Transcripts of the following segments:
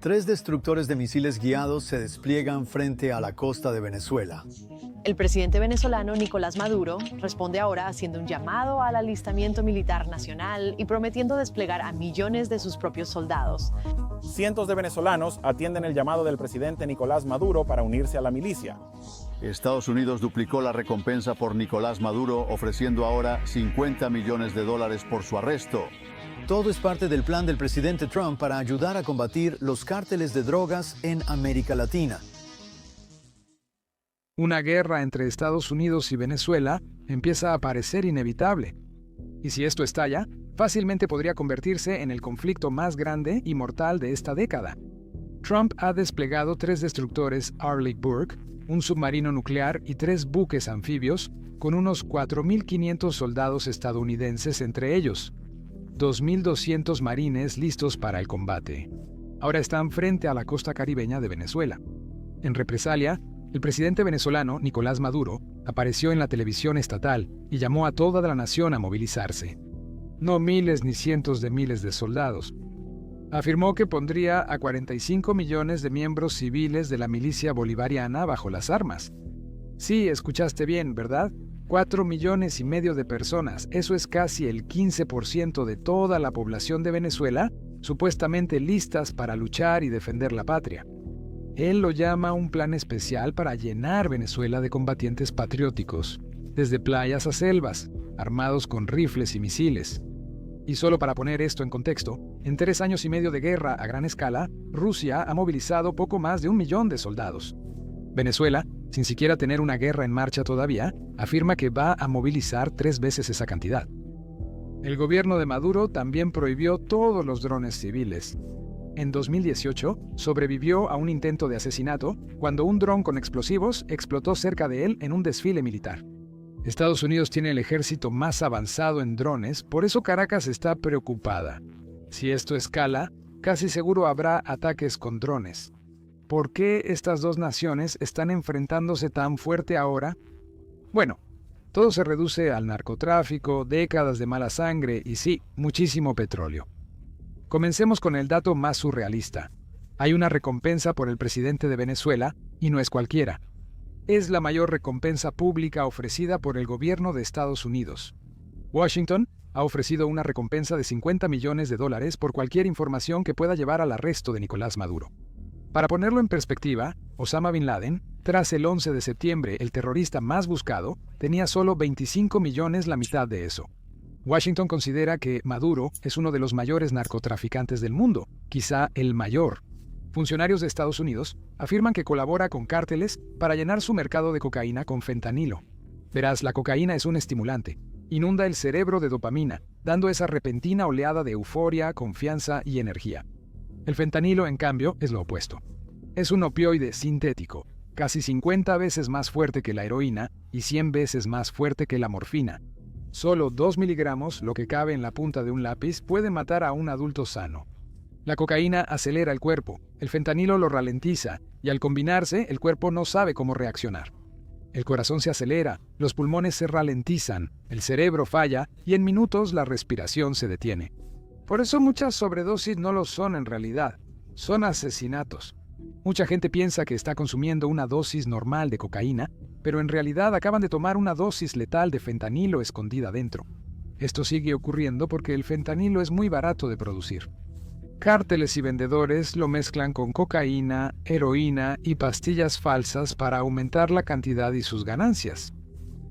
Tres destructores de misiles guiados se despliegan frente a la costa de Venezuela. El presidente venezolano Nicolás Maduro responde ahora haciendo un llamado al alistamiento militar nacional y prometiendo desplegar a millones de sus propios soldados. Cientos de venezolanos atienden el llamado del presidente Nicolás Maduro para unirse a la milicia. Estados Unidos duplicó la recompensa por Nicolás Maduro, ofreciendo ahora $50 millones por su arresto. Todo es parte del plan del presidente Trump para ayudar a combatir los cárteles de drogas en América Latina. Una guerra entre Estados Unidos y Venezuela empieza a parecer inevitable. Y si esto estalla, fácilmente podría convertirse en el conflicto más grande y mortal de esta década. Trump ha desplegado 3 destructores Arleigh Burke, un submarino nuclear y 3 buques anfibios, con unos 4.500 soldados estadounidenses entre ellos. 2.200 marines listos para el combate. Ahora están frente a la costa caribeña de Venezuela. En represalia, el presidente venezolano, Nicolás Maduro, apareció en la televisión estatal y llamó a toda la nación a movilizarse. No miles ni cientos de miles de soldados. Afirmó que pondría a 45 millones de miembros civiles de la milicia bolivariana bajo las armas. Sí, escuchaste bien, ¿verdad? 4,5 millones de personas, eso es casi el 15% de toda la población de Venezuela, supuestamente listas para luchar y defender la patria. Él lo llama un plan especial para llenar Venezuela de combatientes patrióticos, desde playas a selvas, armados con rifles y misiles. Y solo para poner esto en contexto, en 3 años y medio de guerra a gran escala, Rusia ha movilizado poco más de 1 millón de soldados. Venezuela, sin siquiera tener una guerra en marcha todavía, afirma que va a movilizar 3 veces esa cantidad. El gobierno de Maduro también prohibió todos los drones civiles. En 2018, sobrevivió a un intento de asesinato cuando un dron con explosivos explotó cerca de él en un desfile militar. Estados Unidos tiene el ejército más avanzado en drones, por eso Caracas está preocupada. Si esto escala, casi seguro habrá ataques con drones. ¿Por qué estas 2 naciones están enfrentándose tan fuerte ahora? Bueno, todo se reduce al narcotráfico, décadas de mala sangre y sí, muchísimo petróleo. Comencemos con el dato más surrealista. Hay una recompensa por el presidente de Venezuela, y no es cualquiera. Es la mayor recompensa pública ofrecida por el gobierno de Estados Unidos. Washington ha ofrecido una recompensa de $50 millones por cualquier información que pueda llevar al arresto de Nicolás Maduro. Para ponerlo en perspectiva, Osama Bin Laden, tras el 11 de septiembre, el terrorista más buscado, tenía solo 25 millones, la mitad de eso. Washington considera que Maduro es uno de los mayores narcotraficantes del mundo, quizá el mayor. Funcionarios de Estados Unidos afirman que colabora con cárteles para llenar su mercado de cocaína con fentanilo. Verás, la cocaína es un estimulante. Inunda el cerebro de dopamina, dando esa repentina oleada de euforia, confianza y energía. El fentanilo, en cambio, es lo opuesto. Es un opioide sintético, casi 50 veces más fuerte que la heroína y 100 veces más fuerte que la morfina. Solo 2 miligramos, lo que cabe en la punta de un lápiz, puede matar a un adulto sano. La cocaína acelera el cuerpo, el fentanilo lo ralentiza, y al combinarse, el cuerpo no sabe cómo reaccionar. El corazón se acelera, los pulmones se ralentizan, el cerebro falla, y en minutos la respiración se detiene. Por eso muchas sobredosis no lo son en realidad, son asesinatos. Mucha gente piensa que está consumiendo una dosis normal de cocaína, pero en realidad acaban de tomar una dosis letal de fentanilo escondida dentro. Esto sigue ocurriendo porque el fentanilo es muy barato de producir. Cárteles y vendedores lo mezclan con cocaína, heroína y pastillas falsas para aumentar la cantidad y sus ganancias.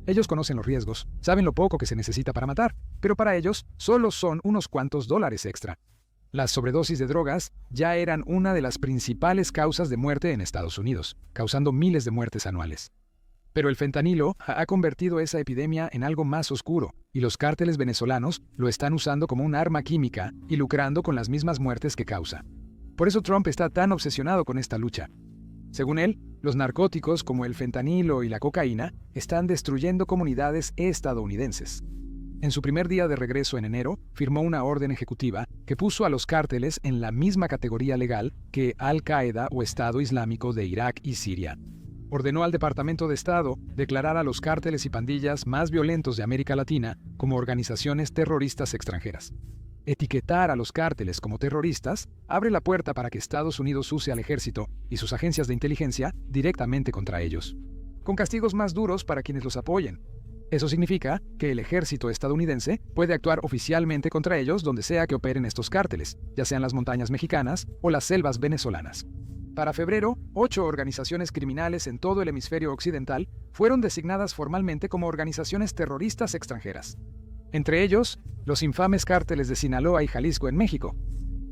Ellos conocen los riesgos, saben lo poco que se necesita para matar, pero para ellos solo son unos cuantos dólares extra. Las sobredosis de drogas ya eran una de las principales causas de muerte en Estados Unidos, causando miles de muertes anuales. Pero el fentanilo ha convertido esa epidemia en algo más oscuro, y los cárteles venezolanos lo están usando como un arma química y lucrando con las mismas muertes que causa. Por eso Trump está tan obsesionado con esta lucha. Según él, los narcóticos como el fentanilo y la cocaína están destruyendo comunidades estadounidenses. En su primer día de regreso en enero, firmó una orden ejecutiva que puso a los cárteles en la misma categoría legal que Al-Qaeda o Estado Islámico de Irak y Siria. Ordenó al Departamento de Estado declarar a los cárteles y pandillas más violentos de América Latina como organizaciones terroristas extranjeras. Etiquetar a los cárteles como terroristas abre la puerta para que Estados Unidos use al ejército y sus agencias de inteligencia directamente contra ellos, con castigos más duros para quienes los apoyen. Eso significa que el ejército estadounidense puede actuar oficialmente contra ellos donde sea que operen estos cárteles, ya sean las montañas mexicanas o las selvas venezolanas. Para febrero, 8 organizaciones criminales en todo el hemisferio occidental fueron designadas formalmente como organizaciones terroristas extranjeras. Entre ellos, los infames cárteles de Sinaloa y Jalisco en México,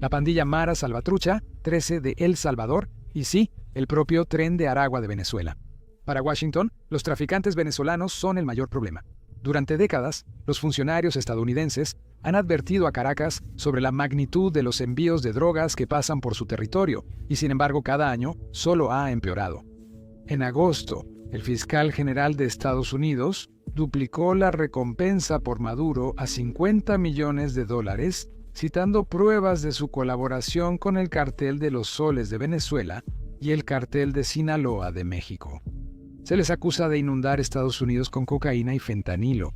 la pandilla Mara Salvatrucha, 13 de El Salvador y sí, el propio Tren de Aragua de Venezuela. Para Washington, los traficantes venezolanos son el mayor problema. Durante décadas, los funcionarios estadounidenses han advertido a Caracas sobre la magnitud de los envíos de drogas que pasan por su territorio, y sin embargo cada año solo ha empeorado. En agosto, el fiscal general de Estados Unidos duplicó la recompensa por Maduro a $50 millones, citando pruebas de su colaboración con el cartel de los Soles de Venezuela y el cartel de Sinaloa de México. Se les acusa de inundar Estados Unidos con cocaína y fentanilo.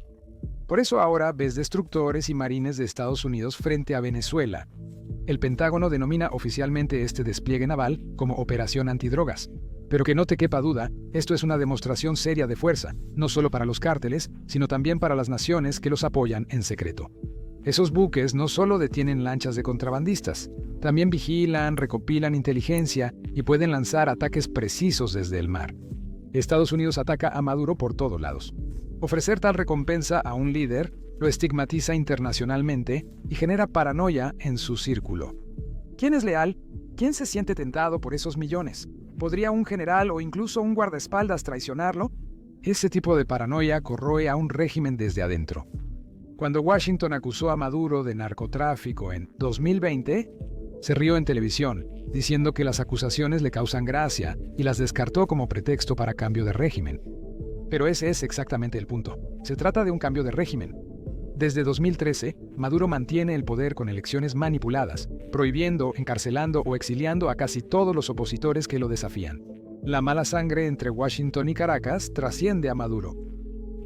Por eso ahora ves destructores y marines de Estados Unidos frente a Venezuela. El Pentágono denomina oficialmente este despliegue naval como Operación Antidrogas. Pero que no te quepa duda, esto es una demostración seria de fuerza, no solo para los cárteles, sino también para las naciones que los apoyan en secreto. Esos buques no solo detienen lanchas de contrabandistas, también vigilan, recopilan inteligencia y pueden lanzar ataques precisos desde el mar. Estados Unidos ataca a Maduro por todos lados. Ofrecer tal recompensa a un líder lo estigmatiza internacionalmente y genera paranoia en su círculo. ¿Quién es leal? ¿Quién se siente tentado por esos millones? ¿Podría un general o incluso un guardaespaldas traicionarlo? Ese tipo de paranoia corroe a un régimen desde adentro. Cuando Washington acusó a Maduro de narcotráfico en 2020, se rió en televisión, diciendo que las acusaciones le causan gracia y las descartó como pretexto para cambio de régimen. Pero ese es exactamente el punto. Se trata de un cambio de régimen. Desde 2013, Maduro mantiene el poder con elecciones manipuladas, prohibiendo, encarcelando o exiliando a casi todos los opositores que lo desafían. La mala sangre entre Washington y Caracas trasciende a Maduro.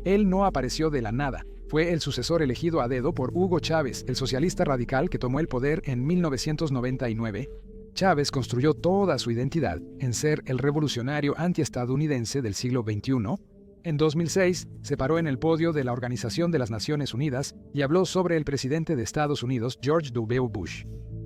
Él no apareció de la nada. Fue el sucesor elegido a dedo por Hugo Chávez, el socialista radical que tomó el poder en 1999. Chávez construyó toda su identidad en ser el revolucionario antiestadounidense del siglo XXI. En 2006, se paró en el podio de la Organización de las Naciones Unidas y habló sobre el presidente de Estados Unidos, George W. Bush.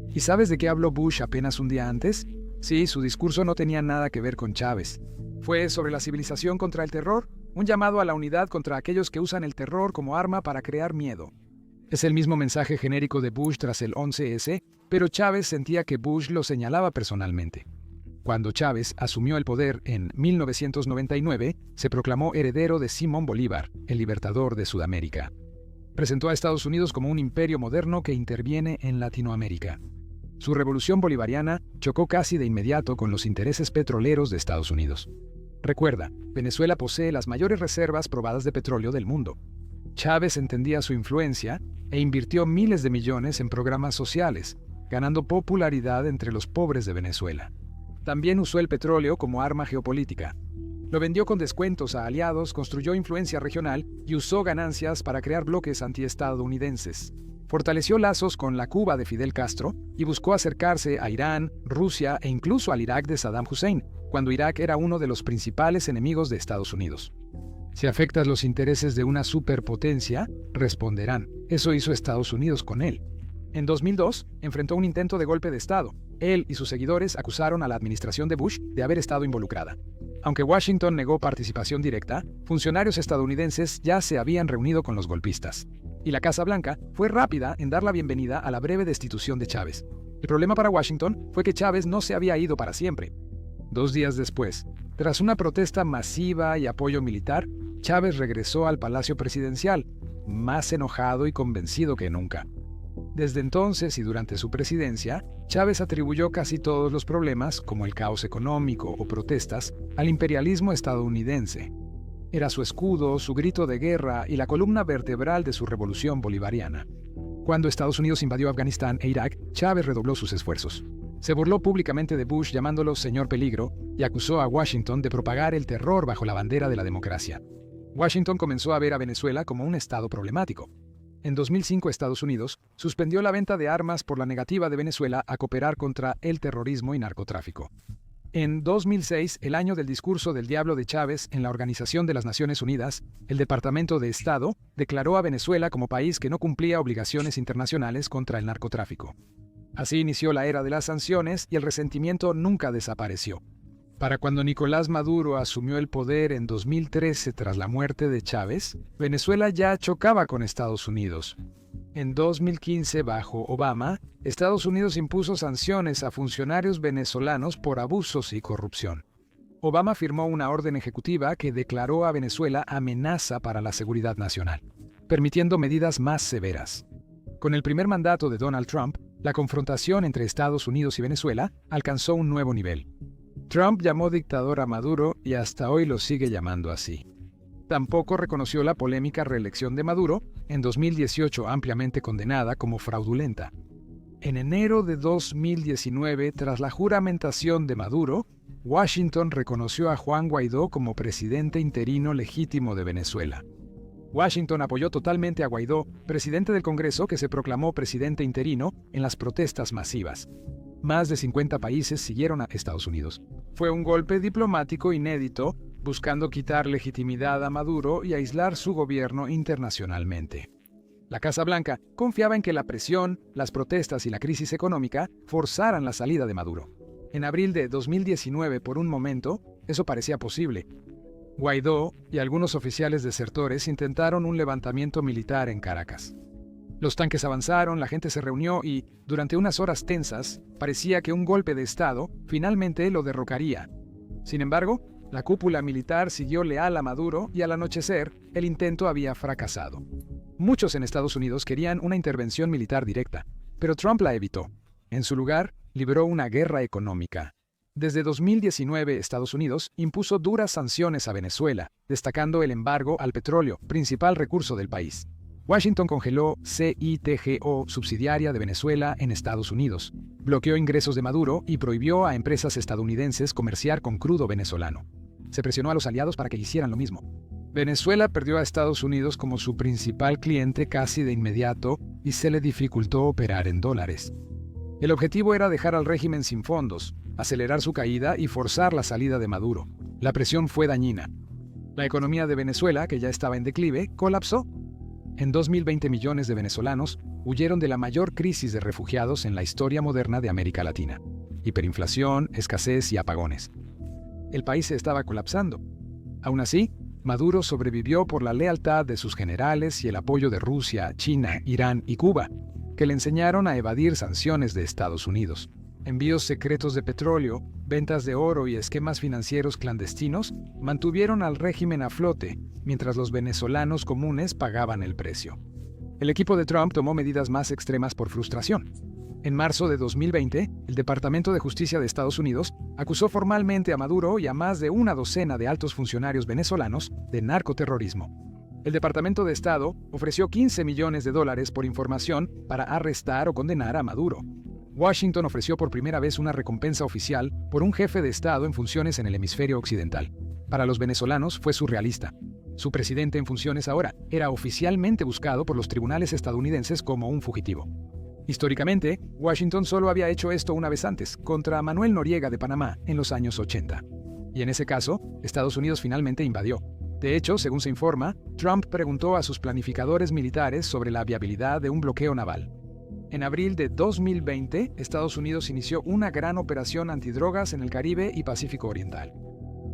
¿Y sabes de qué habló Bush apenas un día antes? Sí, su discurso no tenía nada que ver con Chávez. Fue sobre la civilización contra el terror, un llamado a la unidad contra aquellos que usan el terror como arma para crear miedo. Es el mismo mensaje genérico de Bush tras el 11S, pero Chávez sentía que Bush lo señalaba personalmente. Cuando Chávez asumió el poder en 1999, se proclamó heredero de Simón Bolívar, el libertador de Sudamérica. Presentó a Estados Unidos como un imperio moderno que interviene en Latinoamérica. Su revolución bolivariana chocó casi de inmediato con los intereses petroleros de Estados Unidos. Recuerda, Venezuela posee las mayores reservas probadas de petróleo del mundo. Chávez entendía su influencia e invirtió miles de millones en programas sociales, ganando popularidad entre los pobres de Venezuela. También usó el petróleo como arma geopolítica. Lo vendió con descuentos a aliados, construyó influencia regional y usó ganancias para crear bloques antiestadounidenses. Fortaleció lazos con la Cuba de Fidel Castro y buscó acercarse a Irán, Rusia e incluso al Irak de Saddam Hussein, cuando Irak era uno de los principales enemigos de Estados Unidos. Si afectas los intereses de una superpotencia, responderán. Eso hizo Estados Unidos con él. En 2002, enfrentó un intento de golpe de Estado. Él y sus seguidores acusaron a la administración de Bush de haber estado involucrada. Aunque Washington negó participación directa, funcionarios estadounidenses ya se habían reunido con los golpistas. Y la Casa Blanca fue rápida en dar la bienvenida a la breve destitución de Chávez. El problema para Washington fue que Chávez no se había ido para siempre. 2 días después, tras una protesta masiva y apoyo militar, Chávez regresó al Palacio Presidencial, más enojado y convencido que nunca. Desde entonces y durante su presidencia, Chávez atribuyó casi todos los problemas, como el caos económico o protestas, al imperialismo estadounidense. Era su escudo, su grito de guerra y la columna vertebral de su revolución bolivariana. Cuando Estados Unidos invadió Afganistán e Irak, Chávez redobló sus esfuerzos. Se burló públicamente de Bush llamándolo señor peligro y acusó a Washington de propagar el terror bajo la bandera de la democracia. Washington comenzó a ver a Venezuela como un estado problemático. En 2005, Estados Unidos suspendió la venta de armas por la negativa de Venezuela a cooperar contra el terrorismo y narcotráfico. En 2006, el año del discurso del diablo de Chávez en la Organización de las Naciones Unidas, el Departamento de Estado declaró a Venezuela como país que no cumplía obligaciones internacionales contra el narcotráfico. Así inició la era de las sanciones y el resentimiento nunca desapareció. Para cuando Nicolás Maduro asumió el poder en 2013 tras la muerte de Chávez, Venezuela ya chocaba con Estados Unidos. En 2015, bajo Obama, Estados Unidos impuso sanciones a funcionarios venezolanos por abusos y corrupción. Obama firmó una orden ejecutiva que declaró a Venezuela amenaza para la seguridad nacional, permitiendo medidas más severas. Con el primer mandato de Donald Trump, la confrontación entre Estados Unidos y Venezuela alcanzó un nuevo nivel. Trump llamó dictador a Maduro y hasta hoy lo sigue llamando así. Tampoco reconoció la polémica reelección de Maduro, en 2018 ampliamente condenada como fraudulenta. En enero de 2019, tras la juramentación de Maduro, Washington reconoció a Juan Guaidó como presidente interino legítimo de Venezuela. Washington apoyó totalmente a Guaidó, presidente del Congreso que se proclamó presidente interino en las protestas masivas. Más de 50 países siguieron a Estados Unidos. Fue un golpe diplomático inédito, buscando quitar legitimidad a Maduro y aislar su gobierno internacionalmente. La Casa Blanca confiaba en que la presión, las protestas y la crisis económica forzaran la salida de Maduro. En abril de 2019, por un momento, eso parecía posible. Guaidó y algunos oficiales desertores intentaron un levantamiento militar en Caracas. Los tanques avanzaron, la gente se reunió y, durante unas horas tensas, parecía que un golpe de Estado finalmente lo derrocaría. Sin embargo, la cúpula militar siguió leal a Maduro y al anochecer, el intento había fracasado. Muchos en Estados Unidos querían una intervención militar directa, pero Trump la evitó. En su lugar, libró una guerra económica. Desde 2019, Estados Unidos impuso duras sanciones a Venezuela, destacando el embargo al petróleo, principal recurso del país. Washington congeló CITGO, subsidiaria de Venezuela en Estados Unidos, bloqueó ingresos de Maduro y prohibió a empresas estadounidenses comerciar con crudo venezolano. Se presionó a los aliados para que hicieran lo mismo. Venezuela perdió a Estados Unidos como su principal cliente casi de inmediato y se le dificultó operar en dólares. El objetivo era dejar al régimen sin fondos, acelerar su caída y forzar la salida de Maduro. La presión fue dañina. La economía de Venezuela, que ya estaba en declive, colapsó. En 2020 millones de venezolanos huyeron de la mayor crisis de refugiados en la historia moderna de América Latina. Hiperinflación, escasez y apagones. El país se estaba colapsando. Aún así, Maduro sobrevivió por la lealtad de sus generales y el apoyo de Rusia, China, Irán y Cuba, que le enseñaron a evadir sanciones de Estados Unidos. Envíos secretos de petróleo, ventas de oro y esquemas financieros clandestinos mantuvieron al régimen a flote, mientras los venezolanos comunes pagaban el precio. El equipo de Trump tomó medidas más extremas por frustración. En marzo de 2020, el Departamento de Justicia de Estados Unidos acusó formalmente a Maduro y a más de una docena de altos funcionarios venezolanos de narcoterrorismo. El Departamento de Estado ofreció $15 millones por información para arrestar o condenar a Maduro. Washington ofreció por primera vez una recompensa oficial por un jefe de Estado en funciones en el hemisferio occidental. Para los venezolanos fue surrealista. Su presidente en funciones ahora era oficialmente buscado por los tribunales estadounidenses como un fugitivo. Históricamente, Washington solo había hecho esto una vez antes, contra Manuel Noriega de Panamá en los años 80. Y en ese caso, Estados Unidos finalmente invadió. De hecho, según se informa, Trump preguntó a sus planificadores militares sobre la viabilidad de un bloqueo naval. En abril de 2020, Estados Unidos inició una gran operación antidrogas en el Caribe y Pacífico Oriental.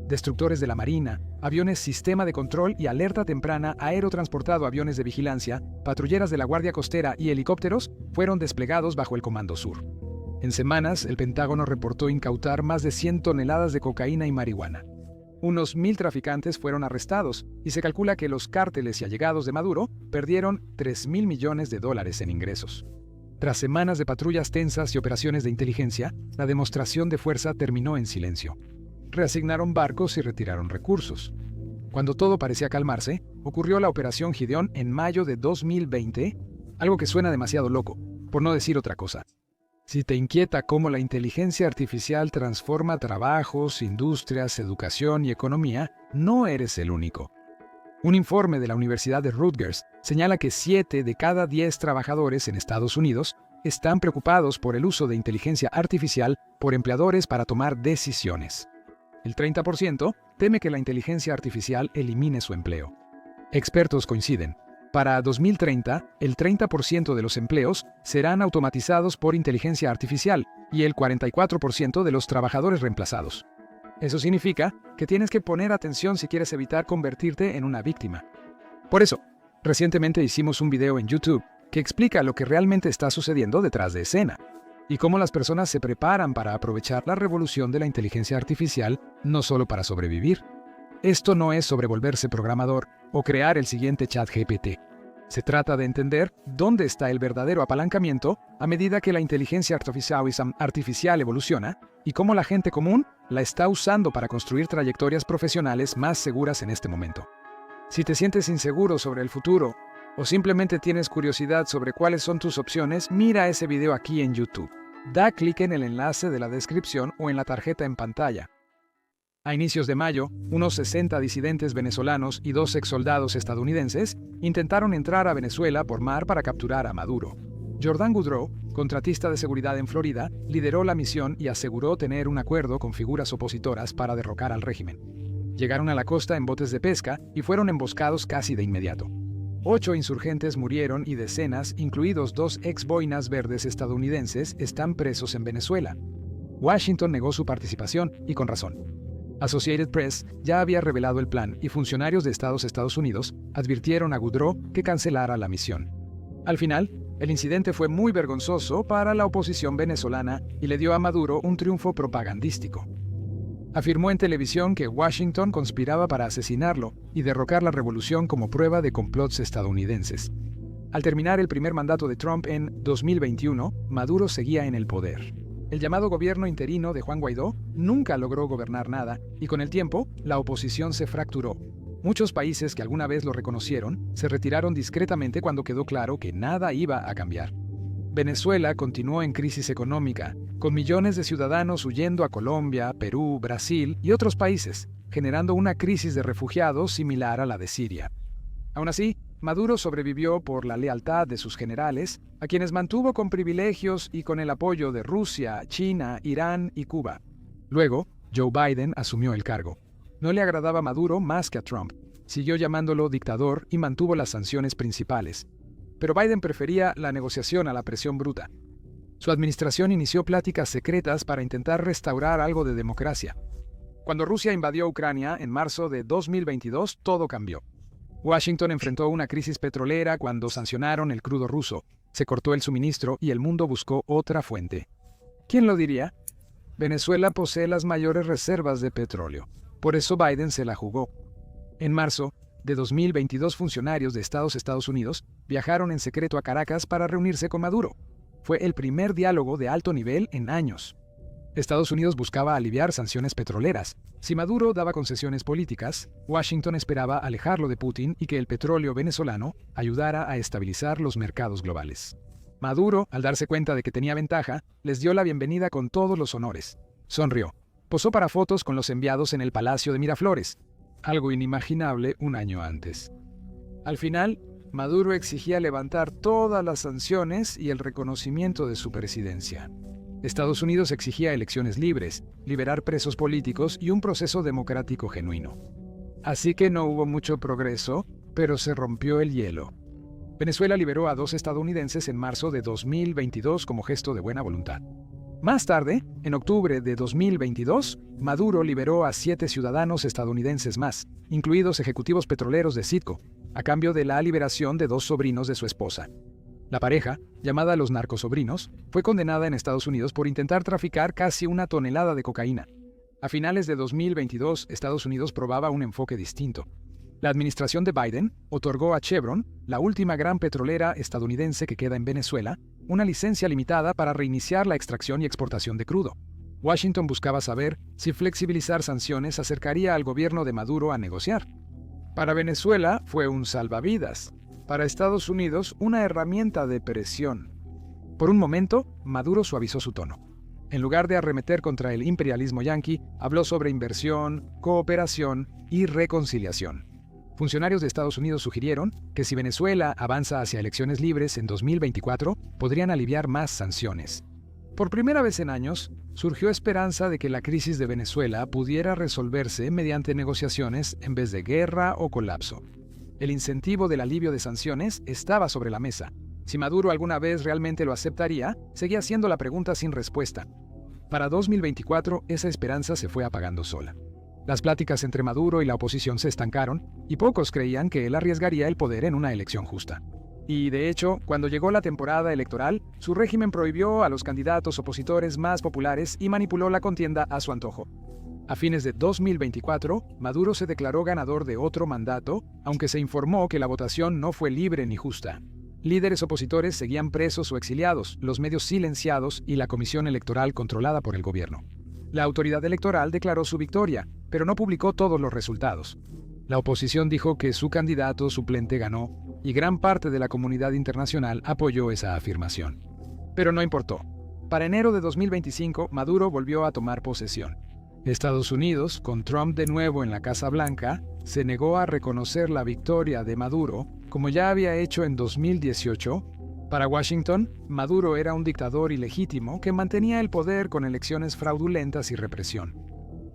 Destructores de la Marina, aviones sistema de control y alerta temprana aerotransportado aviones de vigilancia, patrulleras de la Guardia Costera y helicópteros fueron desplegados bajo el Comando Sur. En semanas, el Pentágono reportó incautar más de 100 toneladas de cocaína y marihuana. Unos 1,000 traficantes fueron arrestados y se calcula que los cárteles y allegados de Maduro perdieron $3,000 millones en ingresos. Tras semanas de patrullas tensas y operaciones de inteligencia, la demostración de fuerza terminó en silencio. Reasignaron barcos y retiraron recursos. Cuando todo parecía calmarse, ocurrió la Operación Gideón en mayo de 2020, algo que suena demasiado loco, por no decir otra cosa. Si te inquieta cómo la inteligencia artificial transforma trabajos, industrias, educación y economía, no eres el único. Un informe de la Universidad de Rutgers señala que 7 de cada 10 trabajadores en Estados Unidos están preocupados por el uso de inteligencia artificial por empleadores para tomar decisiones. El 30% teme que la inteligencia artificial elimine su empleo. Expertos coinciden. Para 2030, el 30% de los empleos serán automatizados por inteligencia artificial y el 44% de los trabajadores reemplazados. Eso significa que tienes que poner atención si quieres evitar convertirte en una víctima. Por eso, recientemente hicimos un video en YouTube que explica lo que realmente está sucediendo detrás de escena y cómo las personas se preparan para aprovechar la revolución de la inteligencia artificial no solo para sobrevivir. Esto no es sobre volverse programador o crear el siguiente ChatGPT. Se trata de entender dónde está el verdadero apalancamiento a medida que la inteligencia artificial evoluciona y cómo la gente común la está usando para construir trayectorias profesionales más seguras en este momento. Si te sientes inseguro sobre el futuro o simplemente tienes curiosidad sobre cuáles son tus opciones, mira ese video aquí en YouTube. Da clic en el enlace de la descripción o en la tarjeta en pantalla. A inicios de mayo, unos 60 disidentes venezolanos y 2 exsoldados estadounidenses intentaron entrar a Venezuela por mar para capturar a Maduro. Jordan Goudreau, contratista de seguridad en Florida, lideró la misión y aseguró tener un acuerdo con figuras opositoras para derrocar al régimen. Llegaron a la costa en botes de pesca y fueron emboscados casi de inmediato. 8 insurgentes murieron y decenas, incluidos 2 ex boinas verdes estadounidenses, están presos en Venezuela. Washington negó su participación y con razón. Associated Press ya había revelado el plan y funcionarios de Estados Unidos advirtieron a Goudreau que cancelara la misión. Al final, el incidente fue muy vergonzoso para la oposición venezolana y le dio a Maduro un triunfo propagandístico. Afirmó en televisión que Washington conspiraba para asesinarlo y derrocar la revolución como prueba de complots estadounidenses. Al terminar el primer mandato de Trump en 2021, Maduro seguía en el poder. El llamado gobierno interino de Juan Guaidó nunca logró gobernar nada y con el tiempo, la oposición se fracturó. Muchos países que alguna vez lo reconocieron se retiraron discretamente cuando quedó claro que nada iba a cambiar. Venezuela continuó en crisis económica, con millones de ciudadanos huyendo a Colombia, Perú, Brasil y otros países, generando una crisis de refugiados similar a la de Siria. Aún así, Maduro sobrevivió por la lealtad de sus generales, a quienes mantuvo con privilegios y con el apoyo de Rusia, China, Irán y Cuba. Luego, Joe Biden asumió el cargo. No le agradaba a Maduro más que a Trump. Siguió llamándolo dictador y mantuvo las sanciones principales. Pero Biden prefería la negociación a la presión bruta. Su administración inició pláticas secretas para intentar restaurar algo de democracia. Cuando Rusia invadió Ucrania en marzo de 2022, todo cambió. Washington enfrentó una crisis petrolera cuando sancionaron el crudo ruso, se cortó el suministro y el mundo buscó otra fuente. ¿Quién lo diría? Venezuela posee las mayores reservas de petróleo. Por eso Biden se la jugó. En marzo de 2022, funcionarios de Estados Unidos viajaron en secreto a Caracas para reunirse con Maduro. Fue el primer diálogo de alto nivel en años. Estados Unidos buscaba aliviar sanciones petroleras. Si Maduro daba concesiones políticas, Washington esperaba alejarlo de Putin y que el petróleo venezolano ayudara a estabilizar los mercados globales. Maduro, al darse cuenta de que tenía ventaja, les dio la bienvenida con todos los honores. Sonrió. Posó para fotos con los enviados en el Palacio de Miraflores, algo inimaginable un año antes. Al final, Maduro exigía levantar todas las sanciones y el reconocimiento de su presidencia. Estados Unidos exigía elecciones libres, liberar presos políticos y un proceso democrático genuino. Así que no hubo mucho progreso, pero se rompió el hielo. Venezuela liberó a 2 estadounidenses en marzo de 2022 como gesto de buena voluntad. Más tarde, en octubre de 2022, Maduro liberó a 7 ciudadanos estadounidenses más, incluidos ejecutivos petroleros de Citgo, a cambio de la liberación de 2 sobrinos de su esposa. La pareja, llamada los narcosobrinos, fue condenada en Estados Unidos por intentar traficar casi 1 tonelada de cocaína. A finales de 2022, Estados Unidos probaba un enfoque distinto. La administración de Biden otorgó a Chevron, la última gran petrolera estadounidense que queda en Venezuela, una licencia limitada para reiniciar la extracción y exportación de crudo. Washington buscaba saber si flexibilizar sanciones acercaría al gobierno de Maduro a negociar. Para Venezuela fue un salvavidas. Para Estados Unidos, una herramienta de presión. Por un momento, Maduro suavizó su tono. En lugar de arremeter contra el imperialismo yanqui, habló sobre inversión, cooperación y reconciliación. Funcionarios de Estados Unidos sugirieron que si Venezuela avanza hacia elecciones libres en 2024, podrían aliviar más sanciones. Por primera vez en años, surgió esperanza de que la crisis de Venezuela pudiera resolverse mediante negociaciones en vez de guerra o colapso. El incentivo del alivio de sanciones estaba sobre la mesa. Si Maduro alguna vez realmente lo aceptaría, seguía siendo la pregunta sin respuesta. Para 2024, esa esperanza se fue apagando sola. Las pláticas entre Maduro y la oposición se estancaron, y pocos creían que él arriesgaría el poder en una elección justa. Y, de hecho, cuando llegó la temporada electoral, su régimen prohibió a los candidatos opositores más populares y manipuló la contienda a su antojo. A fines de 2024, Maduro se declaró ganador de otro mandato, aunque se informó que la votación no fue libre ni justa. Líderes opositores seguían presos o exiliados, los medios silenciados y la comisión electoral controlada por el gobierno. La autoridad electoral declaró su victoria, pero no publicó todos los resultados. La oposición dijo que su candidato suplente ganó, y gran parte de la comunidad internacional apoyó esa afirmación. Pero no importó. Para enero de 2025, Maduro volvió a tomar posesión. Estados Unidos, con Trump de nuevo en la Casa Blanca, se negó a reconocer la victoria de Maduro, como ya había hecho en 2018. Para Washington, Maduro era un dictador ilegítimo que mantenía el poder con elecciones fraudulentas y represión.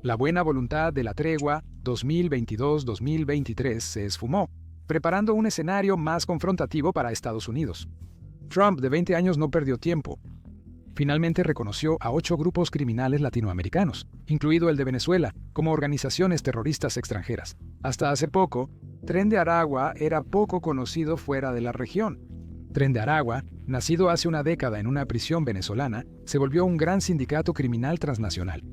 La buena voluntad de la tregua 2022-2023 se esfumó, preparando un escenario más confrontativo para Estados Unidos. Trump, de 20 años, no perdió tiempo. Finalmente reconoció a 8 grupos criminales latinoamericanos, incluido el de Venezuela, como organizaciones terroristas extranjeras. Hasta hace poco, Tren de Aragua era poco conocido fuera de la región. Tren de Aragua, nacido hace una década en una prisión venezolana, se volvió un gran sindicato criminal transnacional.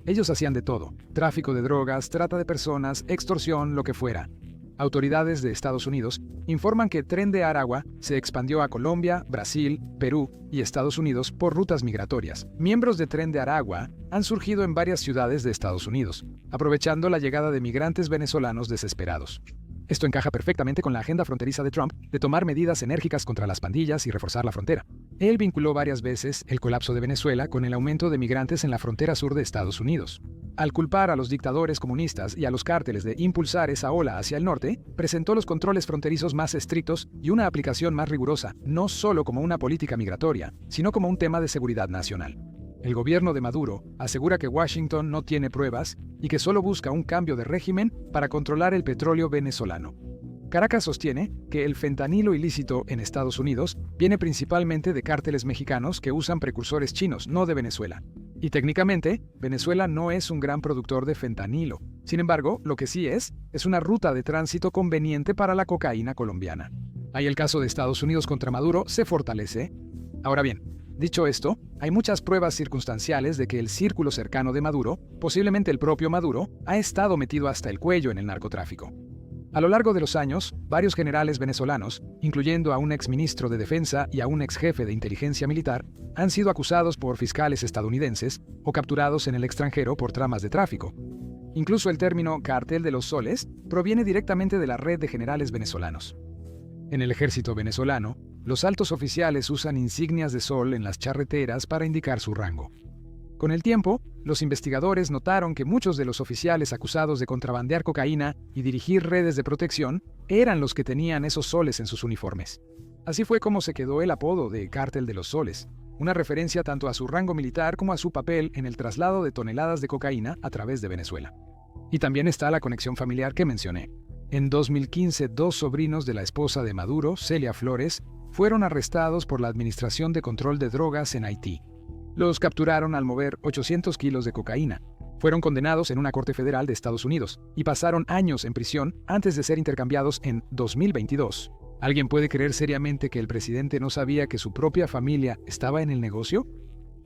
Ellos hacían de todo: tráfico de drogas, trata de personas, extorsión, lo que fuera. Autoridades de Estados Unidos informan que Tren de Aragua se expandió a Colombia, Brasil, Perú y Estados Unidos por rutas migratorias. Miembros de Tren de Aragua han surgido en varias ciudades de Estados Unidos, aprovechando la llegada de migrantes venezolanos desesperados. Esto encaja perfectamente con la agenda fronteriza de Trump de tomar medidas enérgicas contra las pandillas y reforzar la frontera. Él vinculó varias veces el colapso de Venezuela con el aumento de migrantes en la frontera sur de Estados Unidos. Al culpar a los dictadores comunistas y a los cárteles de impulsar esa ola hacia el norte, presentó los controles fronterizos más estrictos y una aplicación más rigurosa, no solo como una política migratoria, sino como un tema de seguridad nacional. El gobierno de Maduro asegura que Washington no tiene pruebas y que solo busca un cambio de régimen para controlar el petróleo venezolano. Caracas sostiene que el fentanilo ilícito en Estados Unidos viene principalmente de cárteles mexicanos que usan precursores chinos, no de Venezuela. Y técnicamente, Venezuela no es un gran productor de fentanilo. Sin embargo, lo que sí es una ruta de tránsito conveniente para la cocaína colombiana. Ahí el caso de Estados Unidos contra Maduro se fortalece. Ahora bien, dicho esto, hay muchas pruebas circunstanciales de que el círculo cercano de Maduro, posiblemente el propio Maduro, ha estado metido hasta el cuello en el narcotráfico. A lo largo de los años, varios generales venezolanos, incluyendo a un exministro de Defensa y a un exjefe de inteligencia militar, han sido acusados por fiscales estadounidenses o capturados en el extranjero por tramas de tráfico. Incluso el término «cártel de los soles» proviene directamente de la red de generales venezolanos. En el ejército venezolano, los altos oficiales usan insignias de sol en las charreteras para indicar su rango. Con el tiempo, los investigadores notaron que muchos de los oficiales acusados de contrabandear cocaína y dirigir redes de protección eran los que tenían esos soles en sus uniformes. Así fue como se quedó el apodo de Cártel de los Soles, una referencia tanto a su rango militar como a su papel en el traslado de toneladas de cocaína a través de Venezuela. Y también está la conexión familiar que mencioné. En 2015, 2 sobrinos de la esposa de Maduro, Celia Flores, fueron arrestados por la Administración de Control de Drogas en Haití. Los capturaron al mover 800 kilos de cocaína. Fueron condenados en una corte federal de Estados Unidos y pasaron años en prisión antes de ser intercambiados en 2022. ¿Alguien puede creer seriamente que el presidente no sabía que su propia familia estaba en el negocio?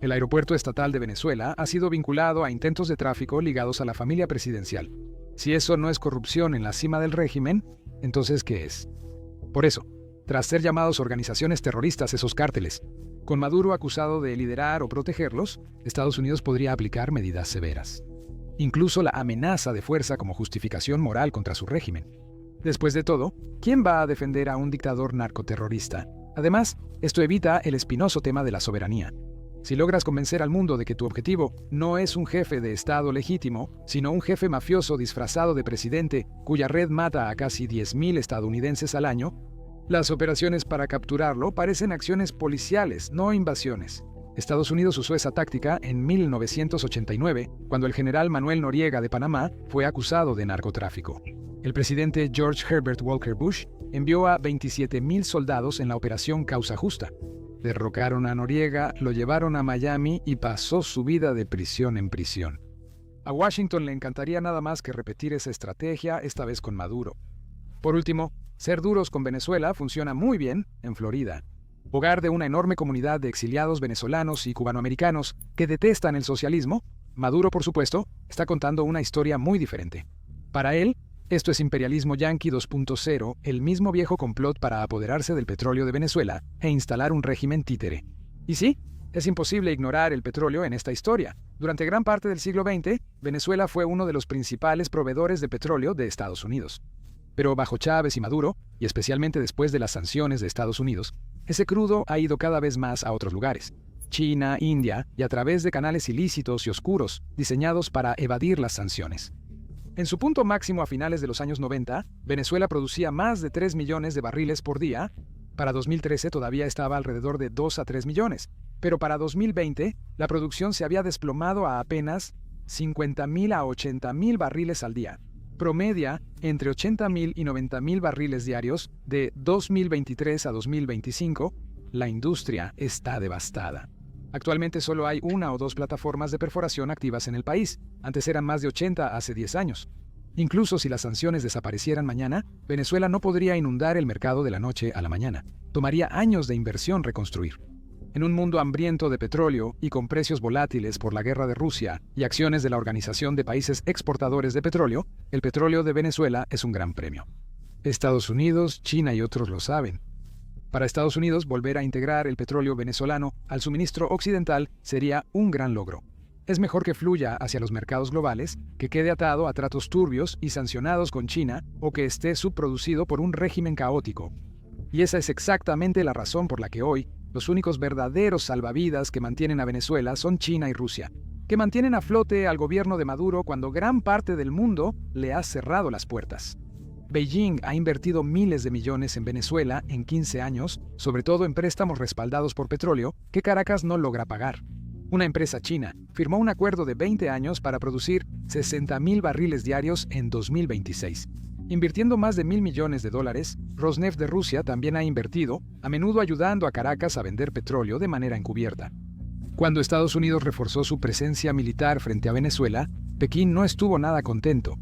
El aeropuerto estatal de Venezuela ha sido vinculado a intentos de tráfico ligados a la familia presidencial. Si eso no es corrupción en la cima del régimen, entonces ¿qué es? Por eso, tras ser llamados organizaciones terroristas esos cárteles, con Maduro acusado de liderar o protegerlos, Estados Unidos podría aplicar medidas severas. Incluso la amenaza de fuerza como justificación moral contra su régimen. Después de todo, ¿quién va a defender a un dictador narcoterrorista? Además, esto evita el espinoso tema de la soberanía. Si logras convencer al mundo de que tu objetivo no es un jefe de Estado legítimo, sino un jefe mafioso disfrazado de presidente cuya red mata a casi 10.000 estadounidenses al año, las operaciones para capturarlo parecen acciones policiales, no invasiones. Estados Unidos usó esa táctica en 1989, cuando el general Manuel Noriega de Panamá fue acusado de narcotráfico. El presidente George Herbert Walker Bush envió a 27.000 soldados en la Operación Causa Justa. Derrocaron a Noriega, lo llevaron a Miami y pasó su vida de prisión en prisión. A Washington le encantaría nada más que repetir esa estrategia, esta vez con Maduro. Por último, ser duros con Venezuela funciona muy bien en Florida, hogar de una enorme comunidad de exiliados venezolanos y cubanoamericanos que detestan el socialismo. Maduro, por supuesto, está contando una historia muy diferente. Para él, esto es imperialismo yanqui 2.0, el mismo viejo complot para apoderarse del petróleo de Venezuela e instalar un régimen títere. Y sí, es imposible ignorar el petróleo en esta historia. Durante gran parte del siglo XX, Venezuela fue uno de los principales proveedores de petróleo de Estados Unidos. Pero bajo Chávez y Maduro, y especialmente después de las sanciones de Estados Unidos, ese crudo ha ido cada vez más a otros lugares. China, India, y a través de canales ilícitos y oscuros, diseñados para evadir las sanciones. En su punto máximo a finales de los años 90, Venezuela producía más de 3 millones de barriles por día. Para 2013 todavía estaba alrededor de 2 a 3 millones, pero para 2020 la producción se había desplomado a apenas 50.000 a 80.000 barriles al día. Promedia entre 80.000 y 90.000 barriles diarios de 2023 a 2025, la industria está devastada. Actualmente solo hay 1 o 2 plataformas de perforación activas en el país. Antes eran más de 80 hace 10 años. Incluso si las sanciones desaparecieran mañana, Venezuela no podría inundar el mercado de la noche a la mañana. Tomaría años de inversión reconstruir. En un mundo hambriento de petróleo y con precios volátiles por la guerra de Rusia y acciones de la Organización de Países Exportadores de Petróleo, el petróleo de Venezuela es un gran premio. Estados Unidos, China y otros lo saben. Para Estados Unidos, volver a integrar el petróleo venezolano al suministro occidental sería un gran logro. Es mejor que fluya hacia los mercados globales, que quede atado a tratos turbios y sancionados con China o que esté subproducido por un régimen caótico. Y esa es exactamente la razón por la que hoy los únicos verdaderos salvavidas que mantienen a Venezuela son China y Rusia, que mantienen a flote al gobierno de Maduro cuando gran parte del mundo le ha cerrado las puertas. Beijing ha invertido miles de millones en Venezuela en 15 años, sobre todo en préstamos respaldados por petróleo que Caracas no logra pagar. Una empresa china firmó un acuerdo de 20 años para producir 60.000 barriles diarios en 2026. Invirtiendo más de $1.000 millones, Rosneft de Rusia también ha invertido, a menudo ayudando a Caracas a vender petróleo de manera encubierta. Cuando Estados Unidos reforzó su presencia militar frente a Venezuela, Pekín no estuvo nada contento.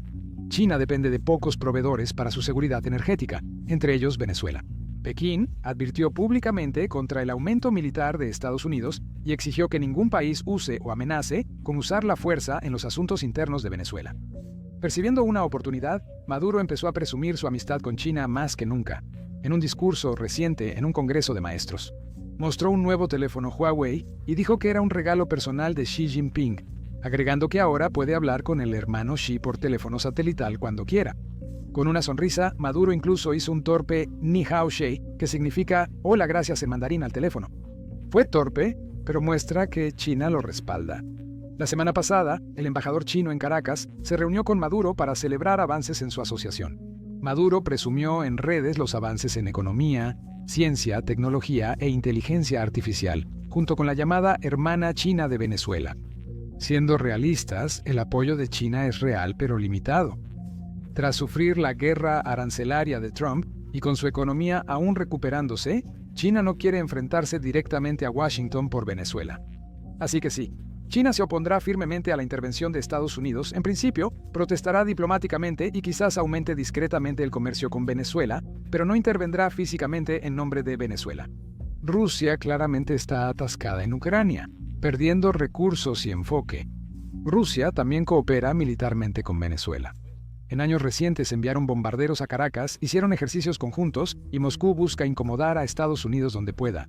China depende de pocos proveedores para su seguridad energética, entre ellos Venezuela. Pekín advirtió públicamente contra el aumento militar de Estados Unidos y exigió que ningún país use o amenace con usar la fuerza en los asuntos internos de Venezuela. Percibiendo una oportunidad, Maduro empezó a presumir su amistad con China más que nunca. En un discurso reciente en un congreso de maestros, mostró un nuevo teléfono Huawei y dijo que era un regalo personal de Xi Jinping, agregando que ahora puede hablar con el hermano Xi por teléfono satelital cuando quiera. Con una sonrisa, Maduro incluso hizo un torpe Ni Hao Shei, que significa hola gracias en mandarín al teléfono. Fue torpe, pero muestra que China lo respalda. La semana pasada, el embajador chino en Caracas se reunió con Maduro para celebrar avances en su asociación. Maduro presumió en redes los avances en economía, ciencia, tecnología e inteligencia artificial, junto con la llamada hermana China de Venezuela. Siendo realistas, el apoyo de China es real pero limitado. Tras sufrir la guerra arancelaria de Trump y con su economía aún recuperándose, China no quiere enfrentarse directamente a Washington por Venezuela. Así que sí, China se opondrá firmemente a la intervención de Estados Unidos. En principio, protestará diplomáticamente y quizás aumente discretamente el comercio con Venezuela, pero no intervendrá físicamente en nombre de Venezuela. Rusia claramente está atascada en Ucrania, perdiendo recursos y enfoque. Rusia también coopera militarmente con Venezuela. En años recientes enviaron bombarderos a Caracas, hicieron ejercicios conjuntos y Moscú busca incomodar a Estados Unidos donde pueda.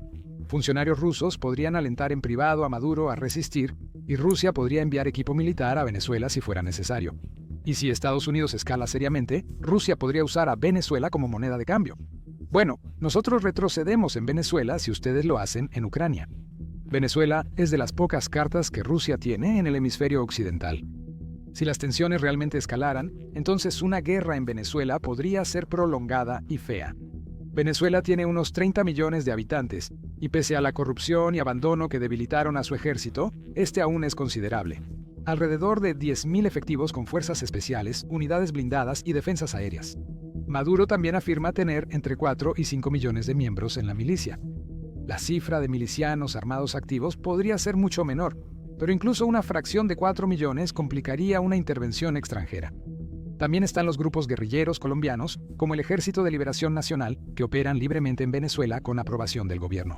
Funcionarios rusos podrían alentar en privado a Maduro a resistir y Rusia podría enviar equipo militar a Venezuela si fuera necesario. Y si Estados Unidos escala seriamente, Rusia podría usar a Venezuela como moneda de cambio. Bueno, nosotros retrocedemos en Venezuela si ustedes lo hacen en Ucrania. Venezuela es de las pocas cartas que Rusia tiene en el hemisferio occidental. Si las tensiones realmente escalaran, entonces una guerra en Venezuela podría ser prolongada y fea. Venezuela tiene unos 30 millones de habitantes, y pese a la corrupción y abandono que debilitaron a su ejército, este aún es considerable. Alrededor de 10.000 efectivos con fuerzas especiales, unidades blindadas y defensas aéreas. Maduro también afirma tener entre 4 y 5 millones de miembros en la milicia. La cifra de milicianos armados activos podría ser mucho menor, pero incluso una fracción de 4 millones complicaría una intervención extranjera. También están los grupos guerrilleros colombianos, como el Ejército de Liberación Nacional, que operan libremente en Venezuela con aprobación del gobierno.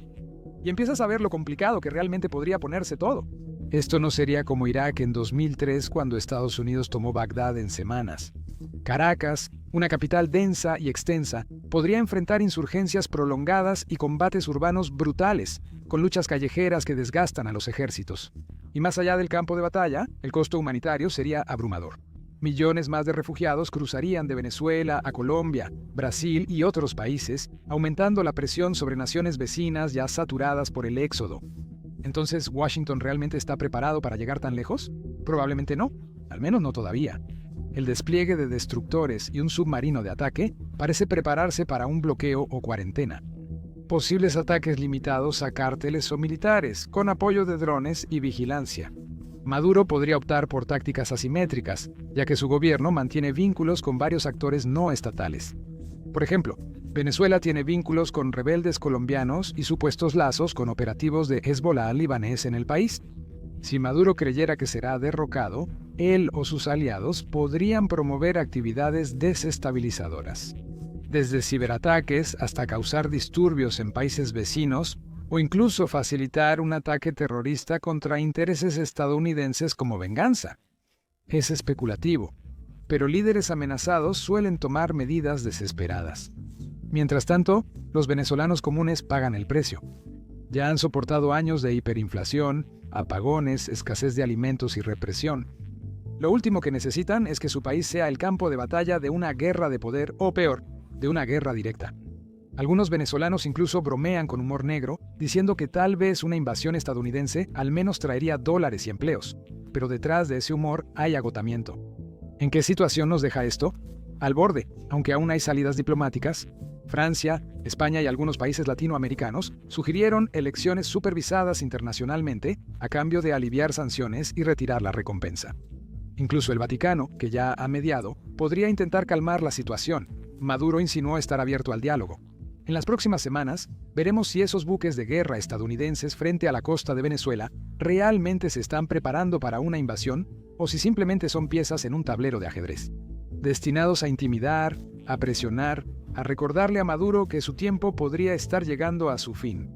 Y empiezas a ver lo complicado que realmente podría ponerse todo. Esto no sería como Irak en 2003 cuando Estados Unidos tomó Bagdad en semanas. Caracas, una capital densa y extensa, podría enfrentar insurgencias prolongadas y combates urbanos brutales, con luchas callejeras que desgastan a los ejércitos. Y más allá del campo de batalla, el costo humanitario sería abrumador. Millones más de refugiados cruzarían de Venezuela a Colombia, Brasil y otros países, aumentando la presión sobre naciones vecinas ya saturadas por el éxodo. ¿Entonces Washington realmente está preparado para llegar tan lejos? Probablemente no, al menos no todavía. El despliegue de destructores y un submarino de ataque parece prepararse para un bloqueo o cuarentena. Posibles ataques limitados a cárteles o militares, con apoyo de drones y vigilancia. Maduro podría optar por tácticas asimétricas, ya que su gobierno mantiene vínculos con varios actores no estatales. Por ejemplo, Venezuela tiene vínculos con rebeldes colombianos y supuestos lazos con operativos de Hezbollah libanés en el país. Si Maduro creyera que será derrocado, él o sus aliados podrían promover actividades desestabilizadoras. Desde ciberataques hasta causar disturbios en países vecinos, o incluso facilitar un ataque terrorista contra intereses estadounidenses como venganza. Es especulativo, pero líderes amenazados suelen tomar medidas desesperadas. Mientras tanto, los venezolanos comunes pagan el precio. Ya han soportado años de hiperinflación, apagones, escasez de alimentos y represión. Lo último que necesitan es que su país sea el campo de batalla de una guerra de poder o peor, de una guerra directa. Algunos venezolanos incluso bromean con humor negro, diciendo que tal vez una invasión estadounidense al menos traería dólares y empleos, pero detrás de ese humor hay agotamiento. ¿En qué situación nos deja esto? Al borde, aunque aún hay salidas diplomáticas. Francia, España y algunos países latinoamericanos sugirieron elecciones supervisadas internacionalmente a cambio de aliviar sanciones y retirar la recompensa. Incluso el Vaticano, que ya ha mediado, podría intentar calmar la situación. Maduro insinuó estar abierto al diálogo. En las próximas semanas, veremos si esos buques de guerra estadounidenses frente a la costa de Venezuela realmente se están preparando para una invasión o si simplemente son piezas en un tablero de ajedrez, destinados a intimidar, a presionar, a recordarle a Maduro que su tiempo podría estar llegando a su fin.